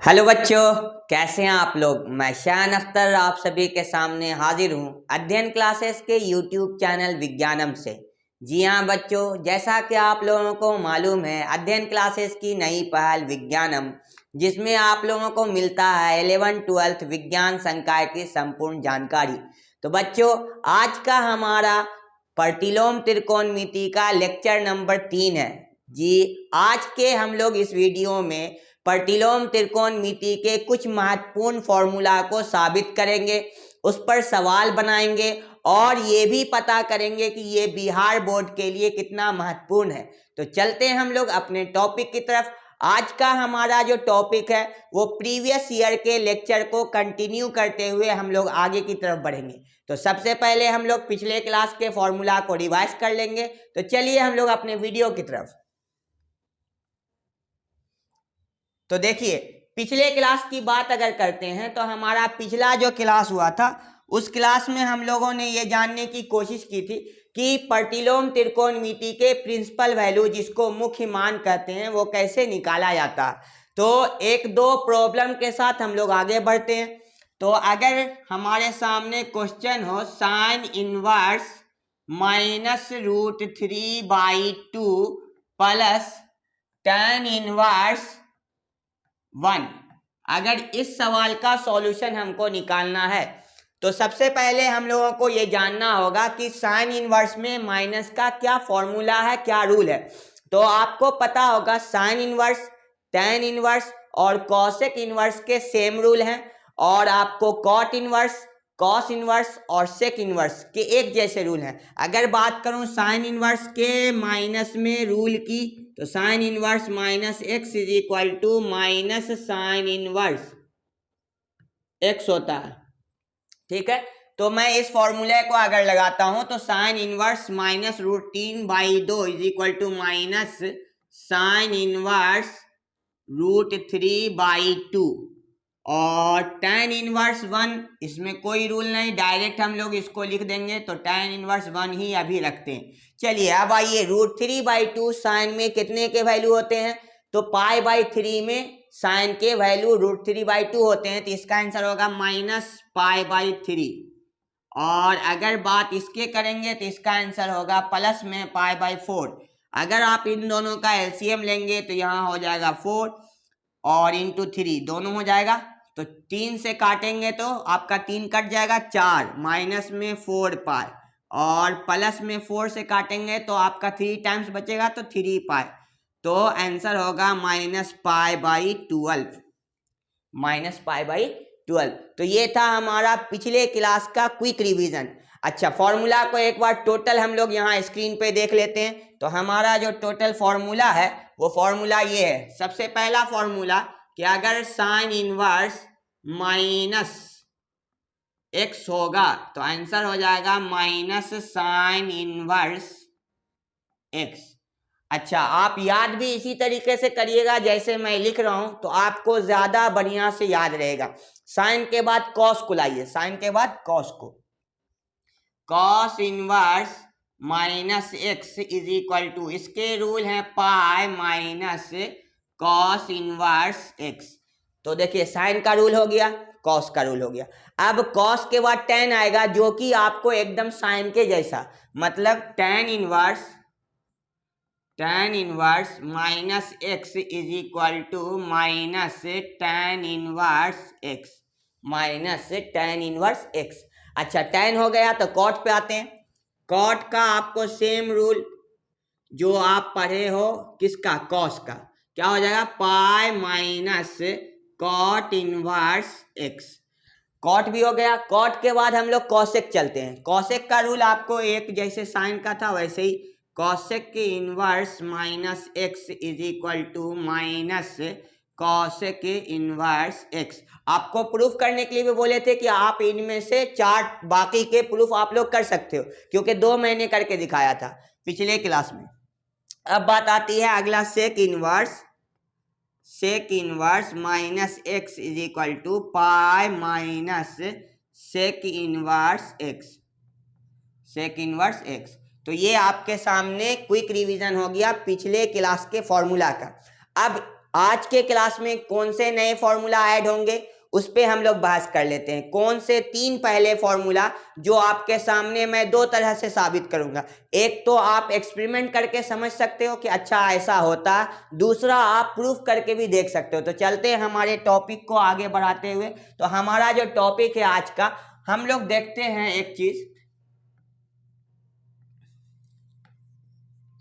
Hello बच्चों, कैसे हैं आप लोग। मैं शान अख्तर आप सभी के सामने हाजिर हूं अध्ययन क्लासेस के यूट्यूब चैनल विज्ञानम से। जी हाँ बच्चों, जैसा कि आप लोगों को मालूम है अध्ययन क्लासेस की नई पहल विज्ञानम, जिसमें आप लोगों को मिलता है 11th-12th विज्ञान संकाय की संपूर्ण जानकारी। तो बच्चों, आज का हमारा प्रतिलोम त्रिकोणमिति का लेक्चर नंबर 3 है। जी, आज के हम लोग इस वीडियो में प्रतिलोम त्रिकोणमिति के कुछ महत्वपूर्ण फॉर्मूला को साबित करेंगे, उस पर सवाल बनाएंगे और ये भी पता करेंगे कि ये बिहार बोर्ड के लिए कितना महत्वपूर्ण है। तो चलते हैं हम लोग अपने टॉपिक की तरफ। आज का हमारा जो टॉपिक है वो प्रीवियस ईयर के लेक्चर को कंटिन्यू करते हुए हम लोग आगे की तरफ बढ़ेंगे। तो सबसे पहले हम लोग पिछले क्लास के फॉर्मूला को रिवाइज कर लेंगे। तो चलिए हम लोग अपने वीडियो की तरफ। तो देखिए, पिछले क्लास की बात अगर करते हैं तो हमारा पिछला जो क्लास हुआ था उस क्लास में हम लोगों ने ये जानने की कोशिश की थी कि प्रतिलोम त्रिकोणमिति के प्रिंसिपल वैल्यू, जिसको मुख्य मान कहते हैं, वो कैसे निकाला जाता है। तो एक दो प्रॉब्लम के साथ हम लोग आगे बढ़ते हैं। तो अगर हमारे सामने क्वेश्चन हो sign inverse -√3/2 plus tan inverse 1, अगर इस सवाल का सॉल्यूशन हमको निकालना है तो सबसे पहले हम लोगों को ये जानना होगा कि साइन इनवर्स में माइनस का क्या फॉर्मूला है, क्या रूल है। तो आपको पता होगा साइन इनवर्स, tan इनवर्स और कॉसेक इनवर्स के सेम रूल हैं, और आपको कॉट इनवर्स, कॉस इनवर्स और सेक इनवर्स के एक जैसे रूल हैं। अगर बात करूं साइन इनवर्स के माइनस में रूल की, तो sine inverse -x is equal to minus sine inverse x होता है। ठीक है, तो मैं इस फॉर्मूले को अगर लगाता हूं तो sine inverse -√3/2 is equal to minus sine inverse √3/2 और tan इनवर्स 1, इसमें कोई रूल नहीं, डायरेक्ट हम लोग इसको लिख देंगे। तो tan इनवर्स 1 ही अभी रखते हैं। चलिए अब आइए, √3/2 साइन में कितने के वैल्यू होते हैं, तो π/3 में साइन के वैल्यू √3/2 होते हैं। तो इसका आंसर होगा -π/3। और अगर बात इसके करेंगे तो इसका आंसर होगा प्लस में π/4। अगर आप इन दोनों का एलसीएम लेंगे तो यहाँ हो जाएगा 4 और इंटू 3 दोनों हो जाएगा। तो 3 से काटेंगे तो आपका 3 कट जाएगा, 4 माइनस में 4π और प्लस में 4 से काटेंगे तो आपका 3 टाइम्स बचेगा तो 3π। तो आंसर होगा -π/12, -π/12। तो ये था हमारा पिछले क्लास का क्विक रिवीजन। अच्छा, फॉर्मूला को एक बार टोटल हम लोग यहाँ स्क्रीन पे देख लेते हैं। तो हमारा जो टोटल फॉर्मूला है वो फॉर्मूला ये है। सबसे पहला फॉर्मूला कि अगर साइन इनवर्स -x होगा तो आंसर हो जाएगा माइनस साइन इनवर्स x। अच्छा, आप याद भी इसी तरीके से करिएगा जैसे मैं लिख रहा हूं, तो आपको ज्यादा बढ़िया से याद रहेगा। साइन के बाद कॉस को लाइए, साइन के बाद कॉस को, cos inverse -x is equal to, इसके रूल हैं pi minus cos inverse x। तो देखिए, साइन का रूल हो गया, कॉस का रूल हो गया। अब कॉस के बाद tan आएगा, जो कि आपको एकदम साइन के जैसा, मतलब tan inverse -x is equal to minus tan inverse x, minus tan inverse x। अच्छा, tan हो गया तो कॉट पे आते हैं। कॉट का आपको सेम रूल जो आप पढ़े हो, किसका, कॉस का, क्या हो जाएगा, pi minus cot inverse x। Cot भी हो गया। कॉट के बाद हम लोग कॉसेक चलते हैं। कॉसेक का रूल आपको एक जैसे साइन का था वैसे ही, कॉसेक के inverse -x is equal to minus cosec के इनवर्स x। आपको प्रूफ करने के लिए भी बोले थे कि आप इनमें से 4 बाकी के प्रूफ आप लोग कर सकते हो, क्योंकि 2 महीने करके दिखाया था पिछले क्लास में। अब बात आती है अगला sec inverse -x is equal to pi minus sec inverse x। तो ये आपके सामने क्विक रिवीजन हो गया पिछले क्लास के फॉर्मूला का। अब आज के क्लास में कौन से नए फॉर्मूला ऐड होंगे उस पे हम लोग बहस कर लेते हैं। कौन से 3 पहले फॉर्मूला जो आपके सामने मैं 2 तरह से साबित करूंगा। एक तो आप एक्सपेरिमेंट करके समझ सकते हो कि अच्छा ऐसा होता, दूसरा आप प्रूफ करके भी देख सकते हो। तो चलते हैं हमारे टॉपिक को आगे बढ़ाते हुए। तो हमारा जो टॉपिक है आज का, हम लोग देखते हैं एक चीज,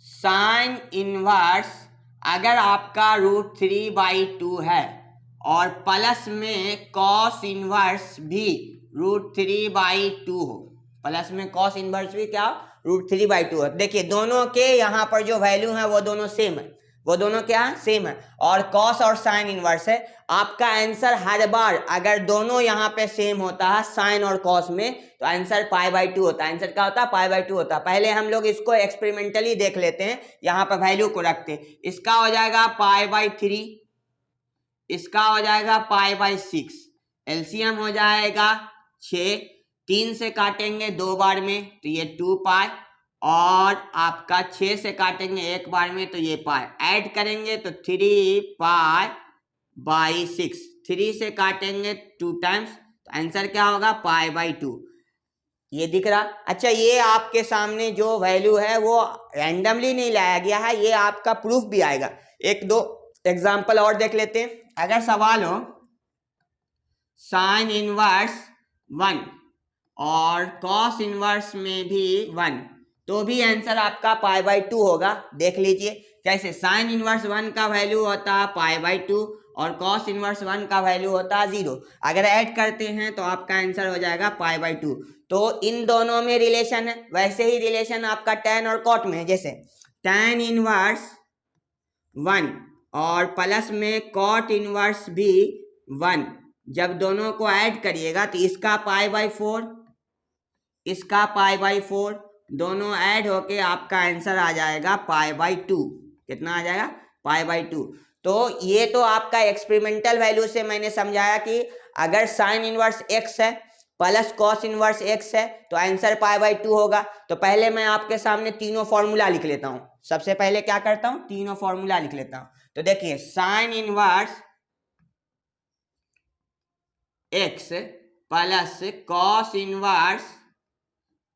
साइन इनवर्स अगर आपका √3/2 है और प्लस में कॉस इनवर्स भी √3/2 हो, प्लस में कॉस इनवर्स भी क्या √3/2 हो। देखिए दोनों के यहाँ पर जो वैल्यू है वो दोनों सेम है, वो दोनों क्या सेम है, और कॉस और साइन इनवर्स है। आपका आंसर हर बार अगर दोनों यहाँ पे सेम होता है साइन और कॉस में, तो आंसर π/2 होता है। आंसर क्या होता है π/2 होता है। पहले हम लोग इसको एक्सपेरिमेंटली देख लेते हैं, यहाँ पर वैल्यू को रखते हैं। इसका हो जाएगा π/3, इसका हो जाएगा π/6, एलसीएम हो जाएगा 6, 3 से काटेंगे 2 बार में तो ये 2π, और आपका 6 से काटेंगे 1 बार में तो ये पाई, ऐड करेंगे तो 3π/6, 3 से काटेंगे 2 टाइम्स तो आंसर क्या होगा π/2। ये दिख रहा। अच्छा ये आपके सामने जो वैल्यू है वो रैंडमली नहीं लाया गया है, ये आपका प्रूफ भी आएगा। 1-2 एग्जाम्पल और देख लेते हैं। अगर सवाल हो साइन इनवर्स 1 और कॉस इनवर्स में भी 1, तो भी आंसर आपका π/2 होगा। देख लीजिए कैसे, साइन इनवर्स 1 का वैल्यू होता है π/2 और कॉस इनवर्स 1 का वैल्यू होता है 0। अगर ऐड करते हैं तो आपका आंसर हो जाएगा π/2। तो इन दोनों में रिलेशन है। वैसे ही रिलेशन आपका tan और cot में है। जैसे tan इनवर्स 1 और प्लस में cot इनवर्स भी 1, जब दोनों को ऐड करिएगा तो इसका π/4, इसका π/4, दोनों ऐड होके आपका आंसर आ जाएगा π/2। कितना आ जाएगा π/2। तो ये तो आपका एक्सपेरिमेंटल वैल्यू से मैंने समझाया कि अगर साइन इनवर्स x है प्लस कॉस इनवर्स x है तो आंसर π/2 होगा। तो पहले मैं आपके सामने तीनों फॉर्मूला लिख लेता हूं। सबसे पहले क्या करता हूं, तीनों फॉर्मूला लिख लेता हूं। तो देखिए sine inverse x plus cos inverse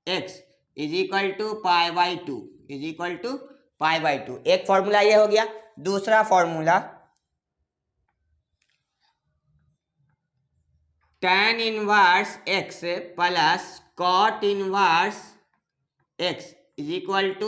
x is equal to π/2, is equal to π/2। एक फॉर्मूला ये हो गया। दूसरा formula tan inverse x plus cot inverse x is equal to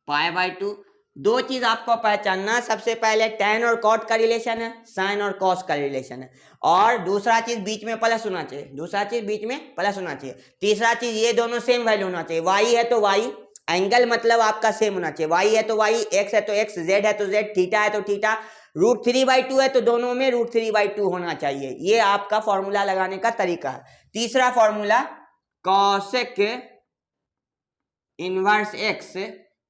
π/2। दो चीज आपको पहचानना, सबसे पहले tan और cot का रिलेशन है, sin और cos का रिलेशन है, और दूसरा चीज बीच में प्लस होना चाहिए, दूसरा चीज बीच में प्लस होना चाहिए। तीसरा चीज ये दोनों सेम वैल्यू होना चाहिए। y है तो y, एंगल मतलब आपका सेम होना चाहिए। y है तो y, x है तो x, z है तो z, थीटा है तो थीटा, √3/2 है तो दोनों में √3/2 होना चाहिए। ये आपका फॉर्मूला लगाने का तरीका है। तीसरा formula cosec inverse x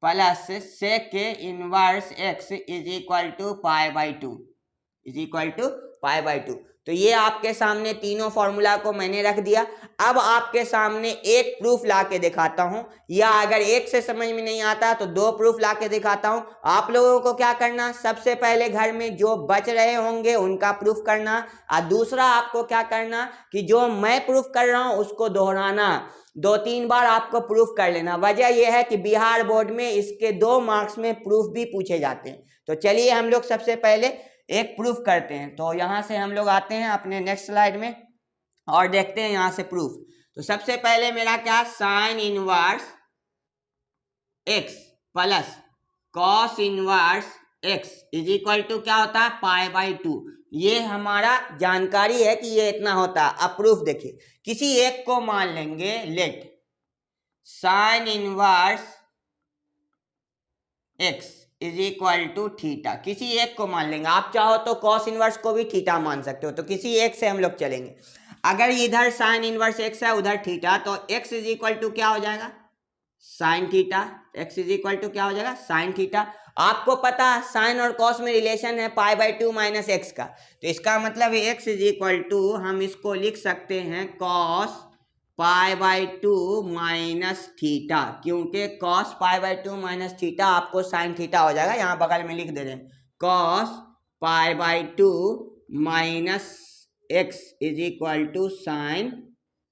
plus sec inverse x is equal to π/2, is equal to π/2। तो ये आपके सामने तीनों फॉर्मूला को मैंने रख दिया। अब आपके सामने एक प्रूफ ला के दिखाता हूं, या अगर एक से समझ में नहीं आता तो 2 प्रूफ ला के दिखाता हूं। आप लोगों को क्या करना, सबसे पहले घर में जो बच रहे होंगे उनका प्रूफ करना, और दूसरा आपको क्या करना कि जो मैं प्रूफ कर रहा हूं उसको दोहराना, 2-3 बार आपको प्रूफ कर लेना। वजह यह है कि बिहार बोर्ड में इसके 2 मार्क्स में प्रूफ भी पूछे जाते हैं। तो चलिए हम लोग सबसे पहले एक प्रूफ करते हैं। तो यहां से हम लोग आते हैं अपने नेक्स्ट स्लाइड में और देखते हैं यहां से प्रूफ। तो सबसे पहले मेरा क्या, sine inverse x plus cos inverse x is equal to क्या होता है π/2। ये हमारा जानकारी है कि ये इतना होता है। अब प्रूफ देखिए, किसी एक को मान लेंगे, let sine inverse x is equal to theta, किसी एक को मान लेंगे। आप चाहो तो कॉस इनवर्स को भी थीटा मान सकते हो, तो किसी एक से हम लोग चलेंगे। अगर इधर साइन इनवर्स x है उधर थीटा, तो x इज इक्वल टू क्या हो जाएगा sine theta, x is equal to क्या हो जाएगा साइन थीटा। आपको पता है साइन और कॉस में रिलेशन है π/2 माइनस x का, तो इसका मतलब x इज इक्वल टू हम इसको लिख सकते हैं कॉस π/2 माइनस थीटा, क्योंकि कॉस π/2 माइनस थीटा आपको साइन थीटा हो जाएगा। यहाँ बगल में लिख दे रहे हैं cos π/2 minus x is equal to sine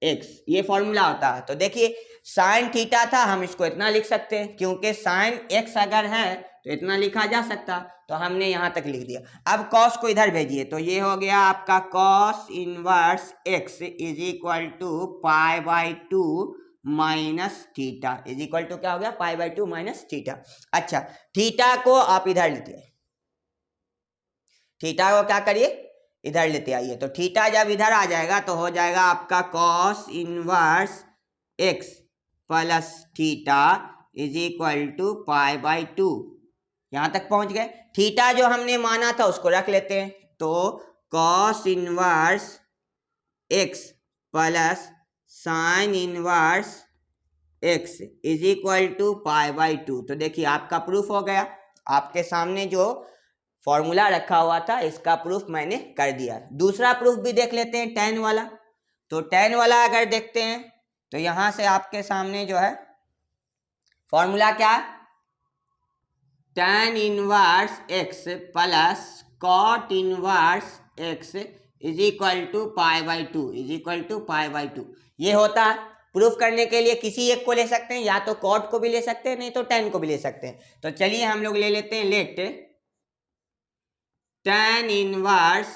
x, ये फॉर्मूला होता है। तो देखिए साइन थीटा था, हम इसको इतना लिख सकते हैं क्योंकि साइन एक्स अगर है तो इतना लिखा जा सकता, तो हमने यहां तक लिख दिया। अब कॉस को इधर भेजिए, तो ये हो गया आपका cos inverse x is equal to π/2 minus theta is equal to क्या हो गया, π/2 माइनस थीटा। अच्छा, थीटा को आप इधर लेते, थीटा को क्या करिए, इधर लेते आइए। तो थीटा जब इधर आ जाएगा तो हो जाएगा आपका cos inverse x plus theta is equal to π/2। यहां तक पहुंच गए। थीटा जो हमने माना था उसको रख लेते हैं, तो cos inverse x plus sine inverse x is equal to π/2। तो देखिए आपका प्रूफ हो गया, आपके सामने जो फॉर्मूला रखा हुआ था इसका प्रूफ मैंने कर दिया। दूसरा प्रूफ भी देख लेते हैं, tan वाला। तो tan वाला अगर देखते हैं तो यहां से आपके सामने जो है फॉर्मूला क्या है, tan inverse x plus cot inverse x is equal to π/2 is equal to π/2। ये होता है। प्रूफ करने के लिए किसी एक को ले सकते हैं, या तो कॉट को भी ले सकते हैं, नहीं तो tan को भी ले सकते हैं। तो चलिए हम लोग ले लेते हैं, let tan inverse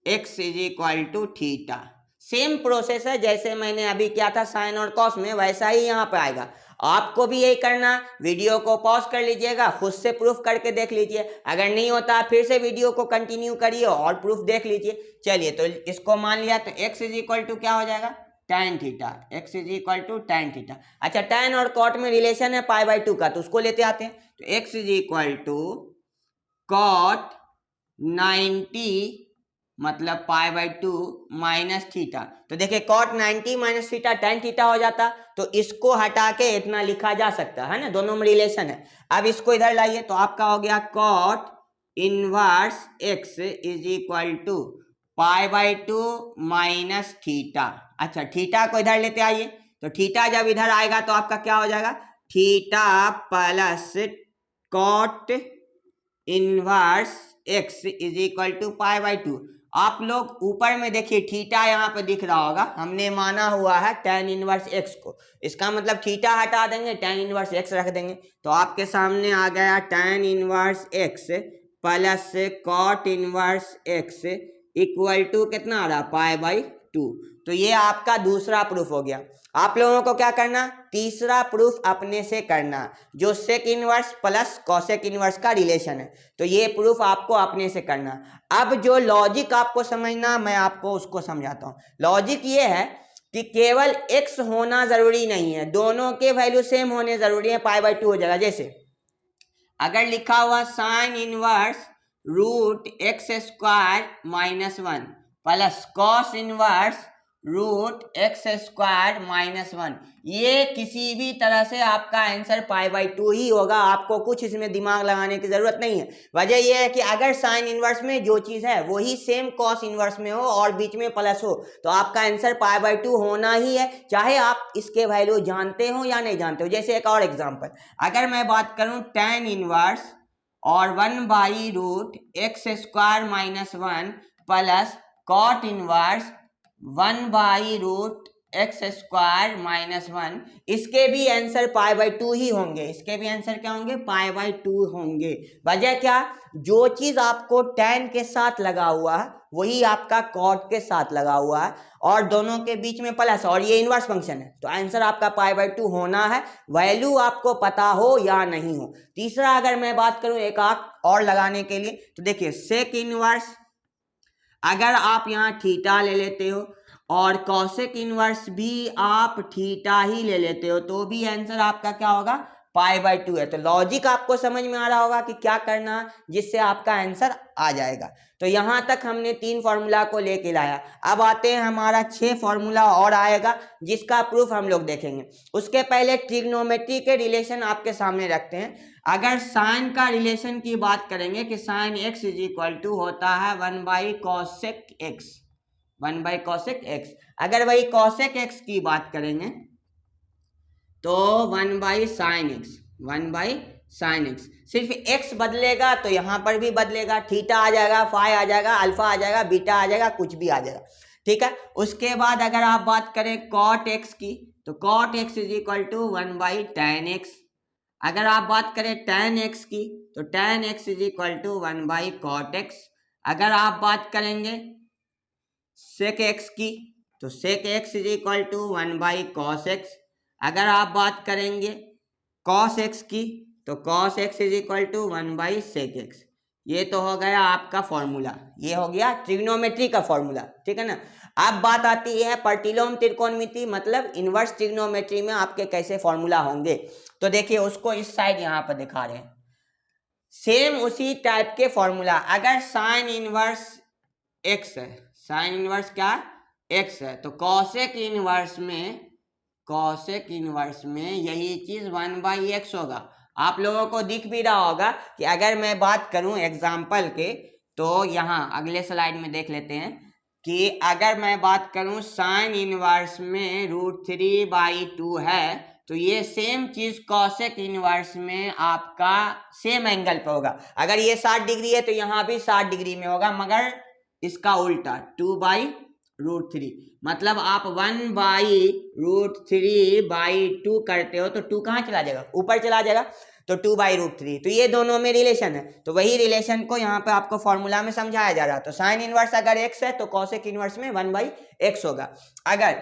x is equal to theta. Same process है जैसे मैंने अभी किया था साइन और कॉस में, वैसा ही यहाँ पे आएगा। आपको भी यही करना, वीडियो को पॉज कर लीजिएगा, खुद से प्रूफ करके देख लीजिए। अगर नहीं होता फिर से वीडियो को कंटिन्यू करिए और प्रूफ देख लीजिए। चलिए, तो इसको मान लिया, तो x इज इक्वल टू क्या हो जाएगा, tan theta, x is equal to tan theta. अच्छा, tan और कॉट में रिलेशन है π/2 का, तो उसको लेते आते हैं। तो x is equal to cot 90 मतलब π/2 माइनस थीटा। तो देखिए cot 90 minus theta tan theta हो जाता, तो इसको हटा के इतना लिखा जा सकता है ना, दोनों में रिलेशन है। अब इसको इधर लाइए, तो आपका हो गया cot inverse x is equal to π/2 minus theta. अच्छा, थीटा को इधर लेते आइए, तो थीटा जब इधर आएगा तो आपका क्या हो जाएगा, theta plus cot inverse x is equal to π/2। आप लोग ऊपर में देखिए थीटा यहाँ पे दिख रहा होगा, हमने माना हुआ है tan इनवर्स एक्स को। इसका मतलब थीटा हटा देंगे, tan इनवर्स एक्स रख देंगे, तो आपके सामने आ गया tan inverse x plus cot inverse x equal to कितना आ रहा, π/2। तो ये आपका दूसरा प्रूफ हो गया। आप लोगों को क्या करना, तीसरा प्रूफ अपने से करना, जो sec inverse plus cosec inverse का रिलेशन है। तो ये प्रूफ आपको अपने से करना। अब जो लॉजिक आपको समझना, मैं आपको उसको समझाता हूँ। लॉजिक ये है कि केवल x होना जरूरी नहीं है, दोनों के वैल्यू सेम होने जरूरी है, π/2 हो जाएगा। जैसे अगर लिखा हुआ sine inverse root x square minus 1 plus cos inverse root x square minus 1, ये किसी भी तरह से आपका आंसर π/2 ही होगा। आपको कुछ इसमें दिमाग लगाने की जरूरत नहीं है। वजह यह है कि अगर साइन इनवर्स में जो चीज है वही सेम कॉस इनवर्स में हो और बीच में प्लस हो, तो आपका आंसर π/2 होना ही है, चाहे आप इसके वैल्यू जानते हो या नहीं जानते हो। जैसे एक और एग्जाम्पल, अगर मैं बात करूं tan इनवर्स और 1/रूट x square minus 1 plus cot inverse 1/रूट एक्स स्क्वायर माइनस 1, इसके भी आंसर π/2 ही होंगे। इसके भी आंसर क्या होंगे, π/2 होंगे। वजह क्या, जो चीज आपको tan के साथ लगा हुआ है वही आपका कॉट के साथ लगा हुआ है, और दोनों के बीच में प्लस, और ये इनवर्स फंक्शन है, तो आंसर आपका π/2 होना है, वैल्यू आपको पता हो या नहीं हो। तीसरा अगर मैं बात करूं एक आंख और लगाने के लिए, तो देखिए सेक इनवर्स, अगर आप यहाँ थीटा ले लेते हो और कॉसेक इनवर्स भी आप थीटा ही ले लेते हो, तो भी आंसर आपका क्या होगा, π/2 है। तो लॉजिक आपको समझ में आ रहा होगा कि क्या करना, जिससे आपका आंसर आ जाएगा। तो यहाँ तक हमने 3 फॉर्मूला को लेके लाया। अब आते हैं हमारा 6 फॉर्मूला और आएगा, जिसका प्रूफ हम लोग देखेंगे। उसके पहले ट्रिग्नोमेट्री के रिलेशन आपके सामने रखते हैं। अगर साइन का रिलेशन की बात करेंगे कि sine x is equal to होता है 1/cosec x, 1/cosec x। अगर वही cosec x की बात करेंगे तो 1/sin x, 1/sin sine x, सिर्फ एक्स बदलेगा तो यहाँ पर भी बदलेगा, थीटा आ जाएगा, फाई आ जाएगा, अल्फा आ जाएगा, बीटा आ जाएगा, कुछ भी आ जाएगा, ठीक है। उसके बाद अगर आप बात करें कॉट एक्स की, तो cot x is equal to 1/tan x। अगर आप बात करें tan x की, तो tan x is equal to 1/cot x। अगर आप बात करेंगे sec x की, तो sec x is equal to 1/cos x। अगर आप बात करेंगे cos x की, तो cos x is equal to 1/sec x। ये तो हो गया आपका फॉर्मूला, ये हो गया ट्रिग्नोमेट्री का फॉर्मूला, ठीक है ना। अब बात आती है प्रतिलोम त्रिकोणमिति, मतलब इनवर्स ट्रिग्नोमेट्री में आपके कैसे फॉर्मूला होंगे। तो देखिए उसको इस साइड यहाँ पर दिखा रहे हैं, सेम उसी टाइप के फॉर्मूला। अगर साइन इनवर्स एक्स है, साइन इनवर्स क्या एक्स है, तो कॉसेक इनवर्स में यही चीज 1/x होगा। आप लोगों को दिख भी रहा होगा कि अगर मैं बात करूं एग्जाम्पल के, तो यहाँ अगले स्लाइड में देख लेते हैं कि अगर मैं बात करूं साइन इनवर्स में √3/2 है, तो ये सेम चीज कॉसेक इनवर्स में आपका सेम एंगल पे होगा। अगर ये 60 डिग्री है तो यहाँ भी 60 डिग्री में होगा, मगर इसका उल्टा 2/√3, मतलब आप 1/√3/2 करते हो तो 2 कहाँ चला जाएगा, ऊपर चला जाएगा, तो 2/√3। तो ये दोनों में रिलेशन है, तो वही रिलेशन को यहाँ पे आपको फॉर्मूला में समझाया जा रहा है। तो साइन इनवर्स अगर x है तो कॉसेक इनवर्स में 1/x होगा। अगर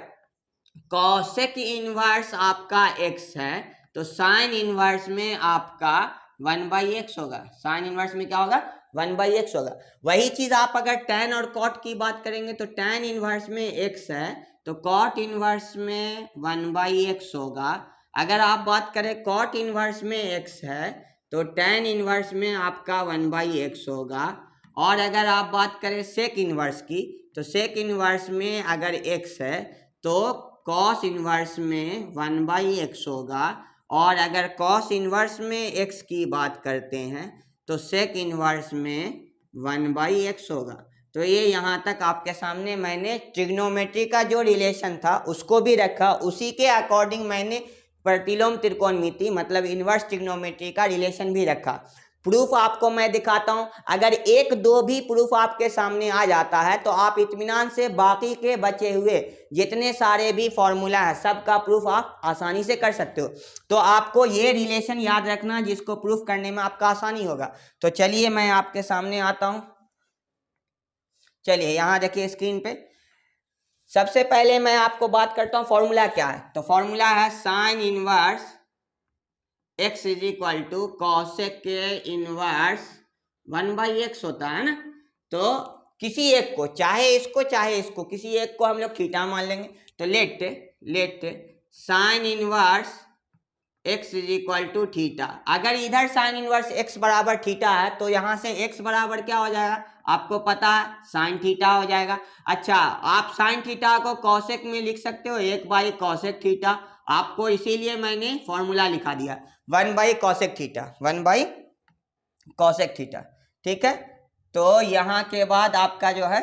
कॉसेक इनवर्स आपका x है तो साइन इनवर्स में आपका 1/x होगा। साइन इनवर्स में क्या होगा, 1/x होगा। वही चीज आप अगर tan और cot की बात करेंगे, तो tan इनवर्स में x है तो cot इनवर्स में 1/x होगा। अगर आप बात करें cot इनवर्स में x है तो tan इनवर्स में आपका 1/x होगा। और अगर आप बात करें sec इनवर्स की, तो sec इनवर्स में अगर x है तो cos इनवर्स में 1/x होगा। और अगर cos इनवर्स में x की बात करते हैं तो sec इनवर्स में 1/x होगा। तो ये यहाँ तक आपके सामने मैंने ट्रिग्नोमेट्री का जो रिलेशन था उसको भी रखा, उसी के अकॉर्डिंग मैंने प्रतिलोम त्रिकोणमिति मतलब इनवर्स ट्रिग्नोमेट्री का रिलेशन भी रखा। प्रूफ आपको मैं दिखाता हूं, अगर एक दो भी प्रूफ आपके सामने आ जाता है तो आप इत्मीनान से बाकी के बचे हुए जितने सारे भी फॉर्मूला है सबका प्रूफ आप आसानी से कर सकते हो। तो आपको ये रिलेशन याद रखना जिसको प्रूफ करने में आपका आसानी होगा। तो चलिए मैं आपके सामने आता हूं, चलिए यहाँ देखिए स्क्रीन पे। सबसे पहले मैं आपको बात करता हूँ फॉर्मूला क्या है। तो फॉर्मूला है sine inverse x is equal to cosec inverse 1/x होता है ना। तो किसी एक को, चाहे इसको चाहे इसको, किसी एक को हम लोग थीटा मान लेंगे। तो let sine inverse x is equal to theta. अगर इधर साइन इनवर्स x बराबर थीटा है तो यहाँ से x बराबर क्या हो जाएगा, आपको पता है साइन थीटा हो जाएगा। अच्छा, आप साइन थीटा को कॉसेक में लिख सकते हो 1/कॉसेक थीटा। आपको इसीलिए मैंने फॉर्मूला लिखा दिया 1/कॉसेक थीटा, 1/कॉसेक थीटा, ठीक है। तो यहाँ के बाद आपका जो है,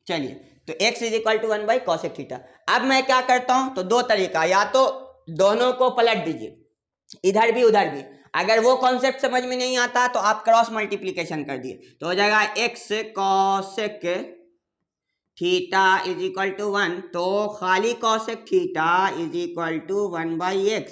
चलिए, तो x इज इक्वल टू 1/कॉसेक थीटा। अब मैं क्या करता हूं, तो दो तरीका, या तो दोनों को पलट दीजिए, इधर भी उधर भी। अगर वो कॉन्सेप्ट समझ में नहीं आता तो आप क्रॉस मल्टीप्लीकेशन कर दिए, तो हो जाएगा x cosec theta is equal to 1। तो खाली cosec theta is equal to 1/x।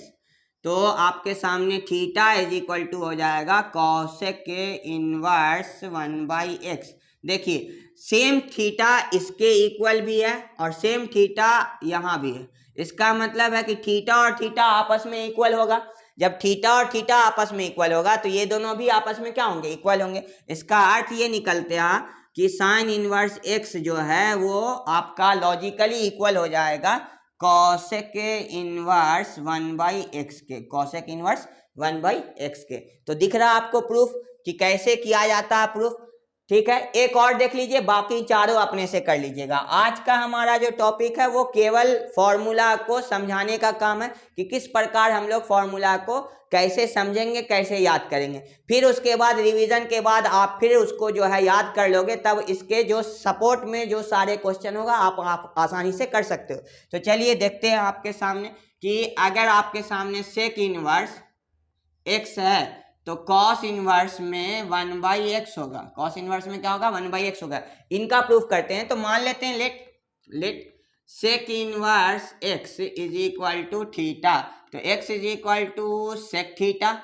तो आपके सामने थीटा इज इक्वल टू हो जाएगा कॉसेक इनवर्स 1/x। देखिए सेम थीटा इसके इक्वल भी है और सेम थीटा यहाँ भी है। इसका मतलब है कि थीटा और थीटा आपस में इक्वल होगा। जब थीटा और थीटा आपस में इक्वल होगा तो ये दोनों भी आपस में क्या होंगे, इक्वल होंगे। इसका अर्थ ये निकलता है कि साइन इनवर्स x जो है वो आपका लॉजिकली इक्वल हो जाएगा कॉसेक इनवर्स 1/x के, कॉसेक इनवर्स 1/x के। तो दिख रहा आपको प्रूफ कि कैसे किया जाता है प्रूफ। ठीक है, एक और देख लीजिए, बाकी चारों अपने से कर लीजिएगा। आज का हमारा जो टॉपिक है वो केवल फॉर्मूला को समझाने का काम है कि किस प्रकार हम लोग फॉर्मूला को कैसे समझेंगे, कैसे याद करेंगे। फिर उसके बाद रिवीजन के बाद आप फिर उसको जो है याद कर लोगे, तब इसके जो सपोर्ट में जो सारे क्वेश्चन होगा आप आसानी से कर सकते हो। तो चलिए देखते हैं आपके सामने कि अगर आपके सामने सेक इनवर्स एक्स है तो कॉस इनवर्स में 1/x होगा। कॉस इनवर्स में क्या होगा? 1/x होगा। इनका प्रूफ करते हैं। तो मान लेते हैं let sec inverse x is equal to theta. तो x is equal to sec theta,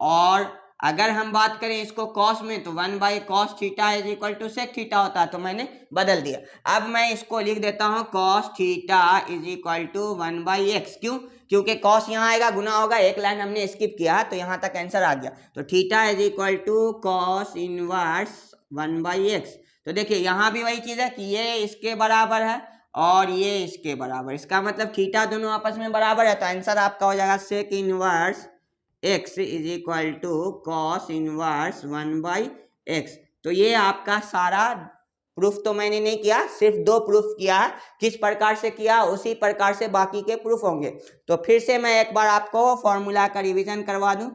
और अगर हम बात करें इसको कॉस में तो 1/cos theta is equal to sec theta होता है। तो मैंने बदल दिया। अब मैं इसको लिख देता हूँ cos theta is equal to 1/x। क्यों? क्योंकि कॉस यहाँ आएगा, गुना होगा, एक लाइन हमने स्किप किया तो यहाँ तक आंसर आ गया। तो theta is equal to cos inverse 1/x। तो देखिए यहाँ भी वही चीज़ है कि ये इसके बराबर है और ये इसके बराबर, इसका मतलब थीटा दोनों आपस में बराबर है। तो आंसर आपका हो जाएगा sec inverse x is equal to cos inverse 1/x। तो ये आपका सारा प्रूफ तो मैंने नहीं किया, सिर्फ 2 प्रूफ किया है। किस प्रकार से किया उसी प्रकार से बाकी के प्रूफ होंगे। तो फिर से मैं एक बार आपको फॉर्मूला का रिवीजन करवा दूं।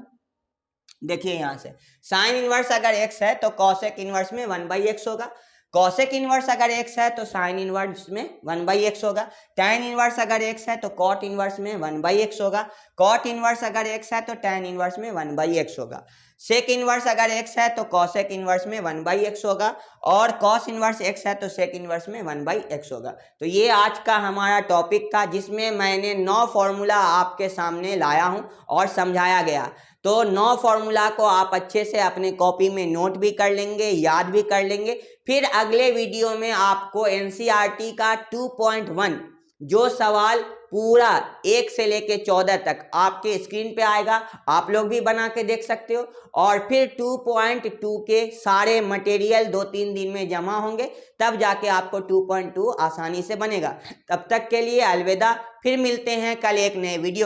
देखिए यहाँ से साइन इनवर्स अगर x है तो कॉसेक इनवर्स में 1/x होगा। कॉसेक इनवर्स अगर x है तो साइन इनवर्स में 1/x होगा। टैन इनवर्स अगर x है तो कॉट इनवर्स में 1/x होगा। कॉट इनवर्स अगर x है तो टैन इनवर्स में 1/x होगा। सेक इनवर्स अगर x है तो कॉसेक इनवर्स में 1/x होगा, और कॉस इनवर्स x है तो सेक इनवर्स में 1/x होगा। तो ये आज का हमारा टॉपिक था, जिसमें मैंने 9 फॉर्मूला आपके सामने लाया हूं और समझाया गया। तो 9 फॉर्मूला को आप अच्छे से अपने कॉपी में नोट भी कर लेंगे, याद भी कर लेंगे। फिर अगले वीडियो में आपको एनसीईआरटी का 2.1 जो सवाल पूरा 1 से लेके 14 तक आपके स्क्रीन पे आएगा, आप लोग भी बना के देख सकते हो। और फिर 2.2 के सारे मटेरियल 2-3 दिन में जमा होंगे, तब जाके आपको 2.2 आसानी से बनेगा। तब तक के लिए अलविदा, फिर मिलते हैं कल एक नए वीडियो।